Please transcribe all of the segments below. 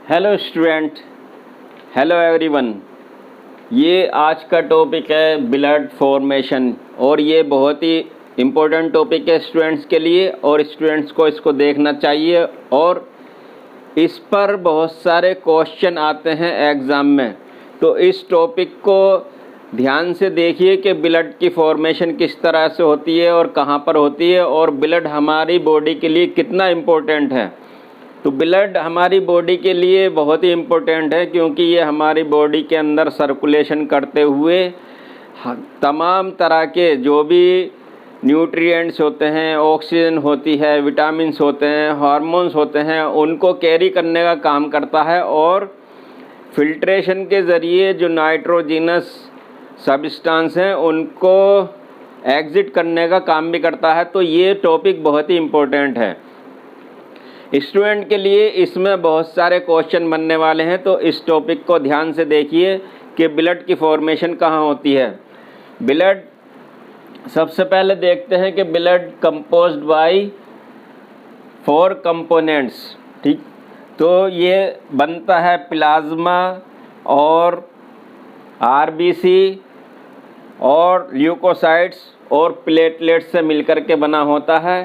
Hello student, hello everyone. ये आज का टॉपिक है ब्लड फॉर्मेशन और ये बहुत ही इम्पोर्टेंट टॉपिक है स्टूडेंट्स के लिए और स्टूडेंट्स को इसको देखना चाहिए और इस पर बहुत सारे क्वेश्चन आते हैं एग्ज़ाम में। तो इस टॉपिक को ध्यान से देखिए कि ब्लड की फॉर्मेशन किस तरह से होती है और कहाँ पर होती है और ब्लड हमारी बॉडी के लिए कितना इम्पोर्टेंट है। तो ब्लड हमारी बॉडी के लिए बहुत ही इम्पोर्टेंट है क्योंकि ये हमारी बॉडी के अंदर सर्कुलेशन करते हुए तमाम तरह के जो भी न्यूट्रिएंट्स होते हैं, ऑक्सीजन होती है, विटामिन्स होते हैं, हार्मोन्स होते हैं, उनको कैरी करने का काम करता है और फिल्ट्रेशन के ज़रिए जो नाइट्रोजिनस सब्सटेंस हैं उनको एग्जिट करने का काम भी करता है। तो ये टॉपिक बहुत ही इम्पोर्टेंट है स्टूडेंट के लिए। इसमें बहुत सारे क्वेश्चन बनने वाले हैं, तो इस टॉपिक को ध्यान से देखिए कि ब्लड की फॉर्मेशन कहाँ होती है। ब्लड सबसे पहले देखते हैं कि ब्लड कंपोज्ड बाय 4 कंपोनेंट्स। ठीक, तो ये बनता है प्लाज्मा और आरबीसी और ल्यूकोसाइट्स और प्लेटलेट्स से मिलकर के बना होता है।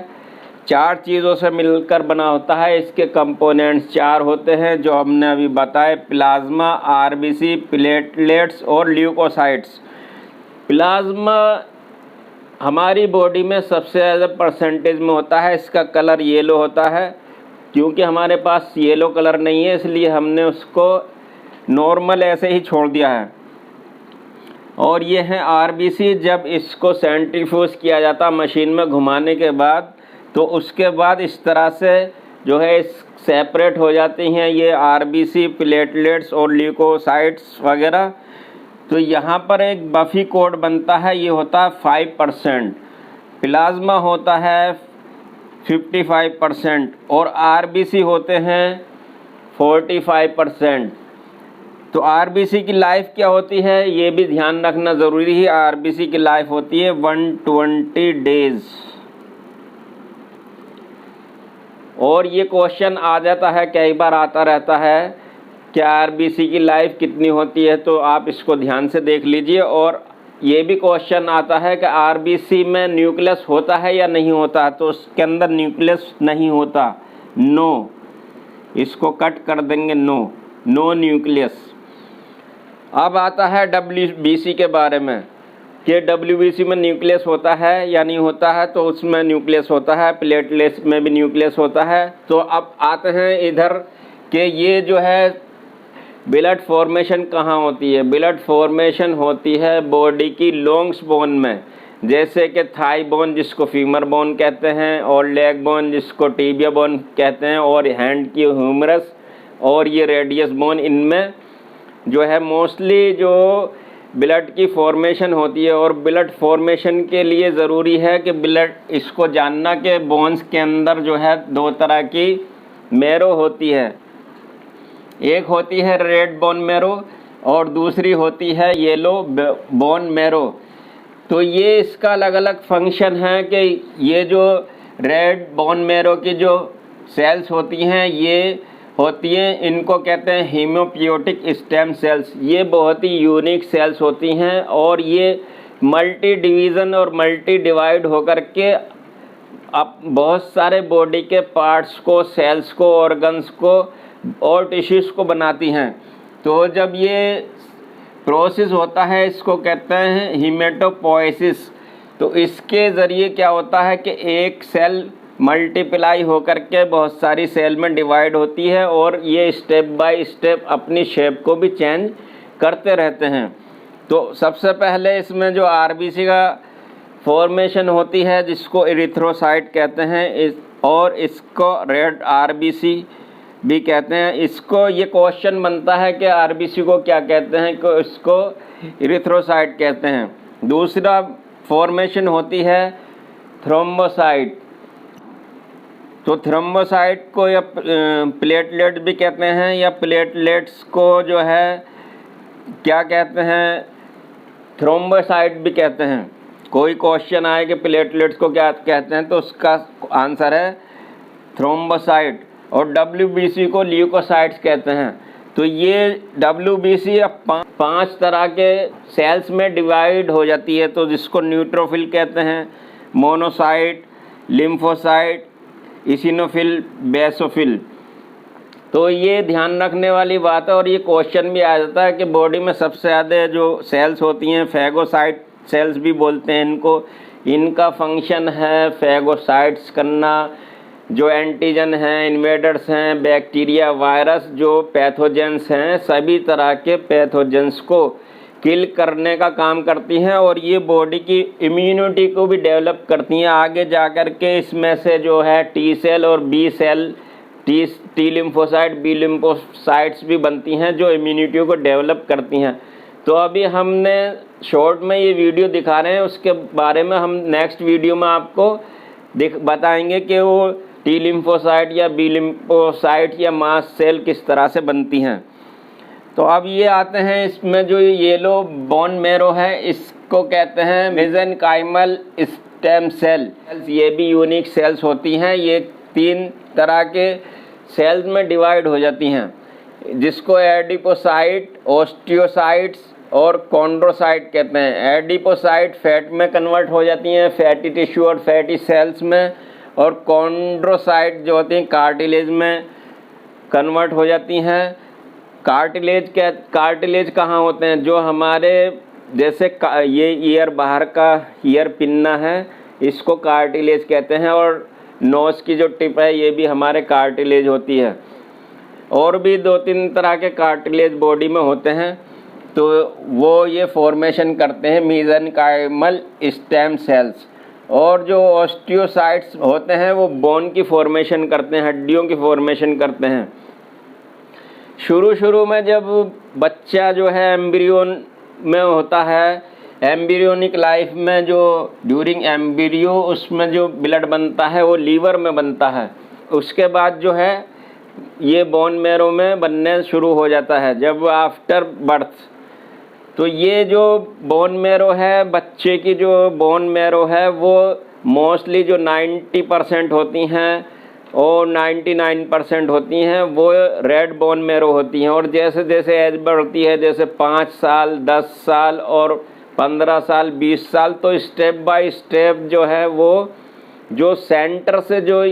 4 चीज़ों से मिलकर बना होता है। इसके कंपोनेंट्स 4 होते हैं जो हमने अभी बताए, प्लाज्मा, आरबीसी, प्लेटलेट्स और ल्यूकोसाइट्स। प्लाज्मा हमारी बॉडी में सबसे ज़्यादा परसेंटेज में होता है। इसका कलर येलो होता है। क्योंकि हमारे पास येलो कलर नहीं है इसलिए हमने उसको नॉर्मल ऐसे ही छोड़ दिया है। और ये है आरबीसी। जब इसको सेंट्रीफ्यूज किया जाता मशीन में घुमाने के बाद तो उसके बाद इस तरह से जो है सेपरेट हो जाती हैं ये आरबीसी, प्लेटलेट्स और ल्यूकोसाइट्स वगैरह। तो यहाँ पर एक बफी कोड बनता है, ये होता है 5%। प्लाज्मा होता है 55% और आरबीसी होते हैं 45%। तो आरबीसी की लाइफ क्या होती है ये भी ध्यान रखना ज़रूरी है। आरबीसी की लाइफ होती है 120 डेज़। और ये क्वेश्चन आ जाता है, कई बार आता रहता है कि आरबीसी की लाइफ कितनी होती है, तो आप इसको ध्यान से देख लीजिए। और ये भी क्वेश्चन आता है कि आरबीसी में न्यूक्लियस होता है या नहीं होता, तो उसके अंदर न्यूक्लियस नहीं होता, नो, इसको कट कर देंगे, नो न्यूक्लियस। अब आता है डब्ल्यूबीसी के बारे में कि डब्ल्यूबीसी में न्यूक्लियस होता है या नहीं होता है। तो उसमें न्यूक्लियस होता है, प्लेटलेट्स में भी न्यूक्लियस होता है। तो अब आते हैं इधर कि ये जो है ब्लड फॉर्मेशन कहाँ होती है। ब्लड फॉर्मेशन होती है बॉडी की लॉन्ग्स बोन में, जैसे कि थाई बोन जिसको फीमर बोन कहते हैं और लेग बोन जिसको टीबिया बोन कहते हैं और हैंड की ह्यूमरस और ये रेडियस बोन। इनमें जो है मोस्टली जो ब्लड की फॉर्मेशन होती है। और ब्लड फॉर्मेशन के लिए ज़रूरी है कि ब्लड इसको जानना कि बोन्स के अंदर जो है 2 तरह की मेरो होती है। एक होती है रेड बोन मेरो और दूसरी होती है येलो बोन मेरो। तो ये इसका अलग अलग फंक्शन है कि ये जो रेड बोन मेरो की जो सेल्स होती हैं ये होती हैं, इनको कहते हैं हीमोपोietic स्टेम सेल्स। ये बहुत ही यूनिक सेल्स होती हैं और ये मल्टी डिवीज़न और मल्टी डिवाइड होकर के अब बहुत सारे बॉडी के पार्ट्स को, सेल्स को, ऑर्गन्स को और टिश्यूज़ को बनाती हैं। तो जब ये प्रोसेस होता है इसको कहते हैं हीमेटोपोइसिस। तो इसके ज़रिए क्या होता है कि एक सेल मल्टीप्लाई होकर के बहुत सारी सेल में डिवाइड होती है और ये स्टेप बाय स्टेप अपनी शेप को भी चेंज करते रहते हैं। तो सबसे पहले इसमें जो आरबीसी का फॉर्मेशन होती है जिसको एरिथ्रोसाइट कहते हैं और इसको रेड आरबीसी भी कहते हैं। इसको ये क्वेश्चन बनता है कि आरबीसी को क्या कहते हैं, कि इसको एरिथ्रोसाइट कहते हैं। दूसरा फॉर्मेशन होती है थ्रोम्बोसाइट। तो थ्रोम्बोसाइट को या प्लेटलेट भी कहते हैं या प्लेटलेट्स को जो है क्या कहते हैं, थ्रोम्बोसाइट भी कहते हैं। कोई क्वेश्चन आए कि प्लेटलेट्स को क्या कहते हैं तो उसका आंसर है थ्रोम्बोसाइट। और WBC को ल्यूकोसाइट्स कहते हैं। तो ये WBC अब 5 तरह के सेल्स में डिवाइड हो जाती है, तो जिसको न्यूट्रोफिल कहते हैं, मोनोसाइट, लिम्फोसाइट, इसिनोफिल, बेसोफिल। तो ये ध्यान रखने वाली बात है। और ये क्वेश्चन भी आ जाता है कि बॉडी में सबसे ज़्यादा जो सेल्स होती हैं फेगोसाइट सेल्स भी बोलते हैं इनको, इनका फंक्शन है फेगोसाइट्स करना। जो एंटीजन हैं, इन्वेडर्स हैं, बैक्टीरिया, वायरस, जो पैथोजेंस हैं, सभी तरह के पैथोजेंस को किल करने का काम करती हैं और ये बॉडी की इम्यूनिटी को भी डेवलप करती हैं। आगे जा कर के इसमें से जो है टी सेल और B cell, T lymphocyte, B lymphocytes भी बनती हैं जो इम्यूनिटी को डेवलप करती हैं। तो अभी हमने शॉर्ट में ये वीडियो दिखा रहे हैं, उसके बारे में हम नेक्स्ट वीडियो में आपको बताएंगे कि वो टी लिम्फोसाइट या बी लिम्फोसाइट या मास्ट सेल किस तरह से बनती हैं। तो अब ये आते हैं, इसमें जो येलो बोन मैरो है इसको कहते हैं मेसेनकाइमल स्टेम सेल। ये भी यूनिक सेल्स होती हैं। ये 3 तरह के सेल्स में डिवाइड हो जाती हैं, जिसको एडिपोसाइट, ओस्टियोसाइट्स और कॉन्ड्रोसाइट कहते हैं। एडिपोसाइट फैट में कन्वर्ट हो जाती हैं, फैटी टिश्यू और फैटी सेल्स में, और कॉन्ड्रोसाइट जो होती हैं कार्टिलेज में कन्वर्ट हो जाती हैं। कार्टिलेज कहाँ होते हैं? जो हमारे जैसे ये ईयर, बाहर का ईयर पिन्ना है, इसको कार्टिलेज कहते हैं। और नोज़ की जो टिप है ये भी हमारे कार्टिलेज होती है। और भी 2-3 तरह के कार्टिलेज बॉडी में होते हैं, तो वो ये फॉर्मेशन करते हैं मेसेनकाइमल स्टेम सेल्स। और जो ऑस्टियोसाइट्स होते हैं वो बोन की फॉर्मेशन करते हैं, हड्डियों की फॉर्मेशन करते हैं। शुरू में जब बच्चा जो है एम्ब्रियोन में होता है, एम्ब्रियोनिक लाइफ में जो ड्यूरिंग एम्ब्रियो उसमें जो ब्लड बनता है वो लीवर में बनता है। उसके बाद जो है ये बोन मैरो में बनने शुरू हो जाता है जब आफ्टर बर्थ। तो ये जो बोन मैरो है, बच्चे की जो बोन मैरो है, वो मोस्टली जो 90% होती हैं और 99% होती हैं वो रेड बोन मैरो होती हैं। और जैसे जैसे एज बढ़ती है, जैसे 5 साल, 10 साल और 15 साल, 20 साल, तो स्टेप बाय स्टेप जो है वो जो सेंटर से जो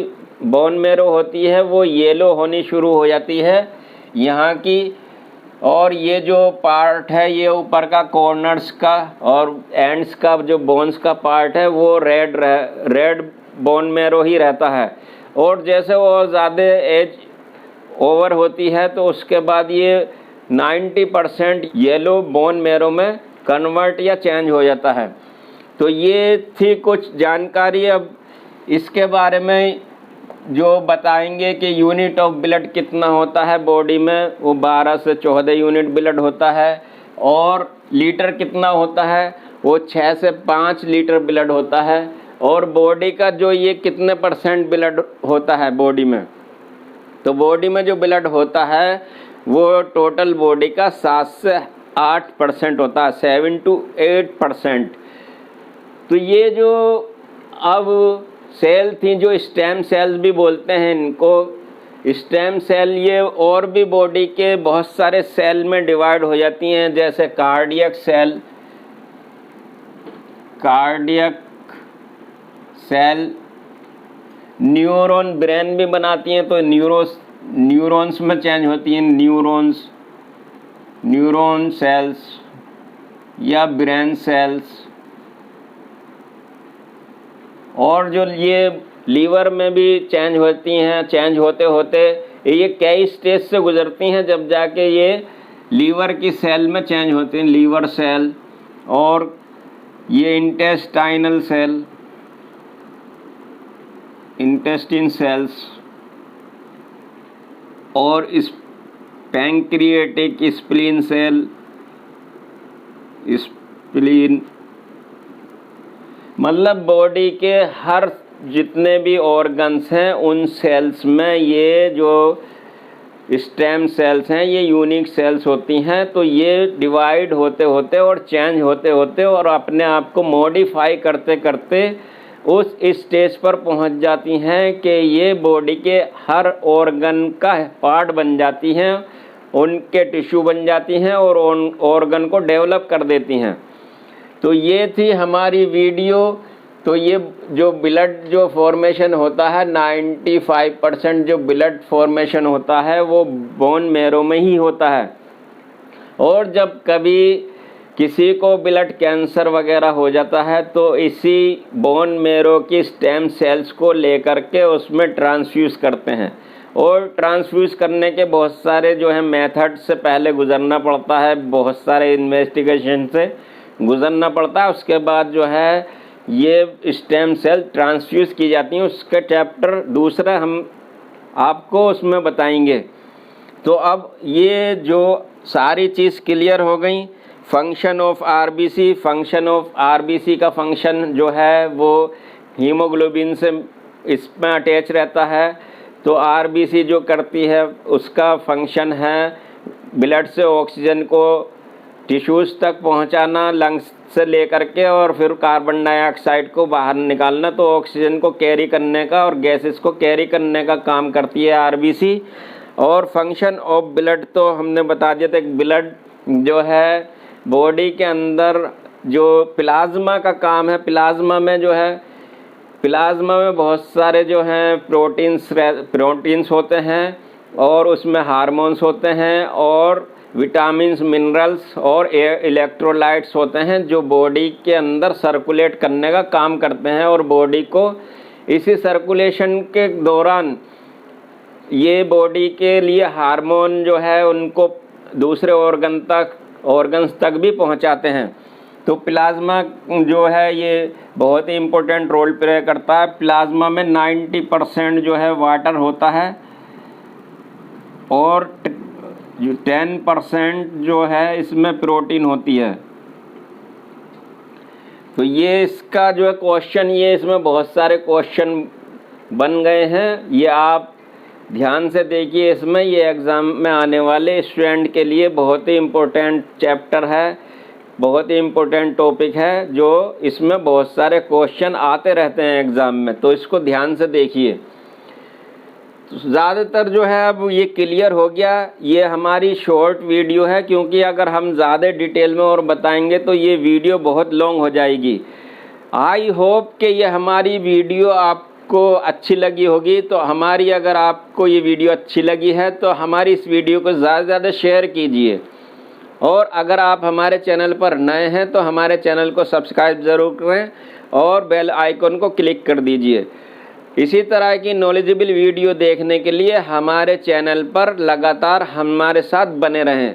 बोन मैरो होती है वो येलो होनी शुरू हो जाती है यहाँ की। और ये जो पार्ट है, ये ऊपर का कॉर्नर्स का और एंड्स का जो बोन्स का पार्ट है वो रेड बोन मैरो ही रहता है। और जैसे वो ज़्यादा एज ओवर होती है तो उसके बाद ये 90% येलो बोन मैरो में कन्वर्ट या चेंज हो जाता है। तो ये थी कुछ जानकारी। अब इसके बारे में जो बताएंगे कि यूनिट ऑफ ब्लड कितना होता है बॉडी में, वो 12 से 14 यूनिट ब्लड होता है। और लीटर कितना होता है, वो 6 से 5 लीटर ब्लड होता है। और बॉडी का जो ये कितने % ब्लड होता है बॉडी में, तो बॉडी में जो ब्लड होता है वो टोटल बॉडी का 7 से 8% होता है, 7 to 8%। तो ये जो अब सेल थी जो स्टेम सेल्स भी बोलते हैं इनको, स्टेम सेल, ये और भी बॉडी के बहुत सारे सेल में डिवाइड हो जाती हैं, जैसे कार्डियक सेल, न्यूरॉन, ब्रेन भी बनाती हैं तो न्यूरॉन्स में चेंज होती हैं, न्यूरॉन सेल्स या ब्रेन सेल्स। और जो ये लीवर में भी चेंज होती हैं, चेंज होते होते ये कई स्टेज से गुजरती हैं जब जाके ये लीवर की सेल में चेंज होती हैं, लीवर सेल। और ये इंटेस्टाइनल सेल, इंटेस्टिन सेल्स, और इस पैंक्रियाटिक स्प्लीन सेल, स्प्लीन मतलब बॉडी के हर जितने भी ऑर्गन्स हैं उन सेल्स में ये जो स्टेम सेल्स हैं ये यूनिक सेल्स होती हैं। तो ये डिवाइड होते होते और चेंज होते होते और अपने आप को मॉडिफाई करते करते उस स्टेज पर पहुंच जाती हैं कि ये बॉडी के हर ऑर्गन का पार्ट बन जाती हैं, उनके टिश्यू बन जाती हैं और उन ऑर्गन को डेवलप कर देती हैं। तो ये थी हमारी वीडियो। तो ये जो ब्लड जो फॉर्मेशन होता है 95% जो ब्लड फॉर्मेशन होता है वो बोन मैरो में ही होता है। और जब कभी किसी को ब्लड कैंसर वगैरह हो जाता है तो इसी बोन मैरो की स्टेम सेल्स को लेकर के उसमें ट्रांसफ्यूज करते हैं। और ट्रांसफ्यूज करने के बहुत सारे जो है मेथड से पहले गुजरना पड़ता है, बहुत सारे इन्वेस्टिगेशन से गुजरना पड़ता है। उसके बाद जो है ये स्टेम सेल ट्रांसफ्यूज की जाती हैं। उसके चैप्टर दूसरा हम आपको उसमें बताएंगे। तो अब ये जो सारी चीज़ क्लियर हो गई, function of RBC, function of RBC का फंक्शन जो है वो हीमोग्लोबिन से इसमें अटैच रहता है। तो आरबीसी जो करती है उसका फंक्शन है ब्लड से ऑक्सीजन को टिश्यूज़ तक पहुंचाना, लंग्स से लेकर के, और फिर कार्बन डाइऑक्साइड को बाहर निकालना। तो ऑक्सीजन को कैरी करने का और गैसेस को कैरी करने का काम करती है आरबीसी। और फंक्शन ऑफ ब्लड तो हमने बता दिया था, ब्लड जो है बॉडी के अंदर जो प्लाज्मा का काम है, प्लाज्मा में जो है, प्लाज्मा में बहुत सारे जो हैं प्रोटीन्स होते हैं और उसमें हार्मोन्स होते हैं और विटामिन्स, मिनरल्स और इलेक्ट्रोलाइट्स होते हैं जो बॉडी के अंदर सर्कुलेट करने का काम करते हैं। और बॉडी को इसी सर्कुलेशन के दौरान ये बॉडी के लिए हार्मोन जो है उनको दूसरे ऑर्गन्स तक भी पहुंचाते हैं। तो प्लाज्मा जो है ये बहुत ही इम्पोर्टेंट रोल प्ले करता है। प्लाज्मा में 90% जो है वाटर होता है और 10% जो है इसमें प्रोटीन होती है। तो ये इसका जो है क्वेश्चन, ये इसमें बहुत सारे क्वेश्चन बन गए हैं, ये आप ध्यान से देखिए। इसमें ये एग्ज़ाम में आने वाले स्टूडेंट के लिए बहुत ही इम्पोर्टेंट चैप्टर है, बहुत ही इम्पोर्टेंट टॉपिक है, जो इसमें बहुत सारे क्वेश्चन आते रहते हैं एग्ज़ाम में। तो इसको ध्यान से देखिए। तो ज़्यादातर जो है अब ये क्लियर हो गया। ये हमारी शॉर्ट वीडियो है, क्योंकि अगर हम ज़्यादा डिटेल में और बताएंगे तो ये वीडियो बहुत लॉन्ग हो जाएगी। आई होप कि ये हमारी वीडियो आपको अच्छी लगी होगी। तो हमारी अगर आपको ये वीडियो अच्छी लगी है तो हमारी इस वीडियो को ज़्यादा से ज़्यादा शेयर कीजिए। और अगर आप हमारे चैनल पर नए हैं तो हमारे चैनल को सब्सक्राइब ज़रूर करें और बेल आइकन को क्लिक कर दीजिए। इसी तरह की नॉलेजेबल वीडियो देखने के लिए हमारे चैनल पर लगातार हमारे साथ बने रहें।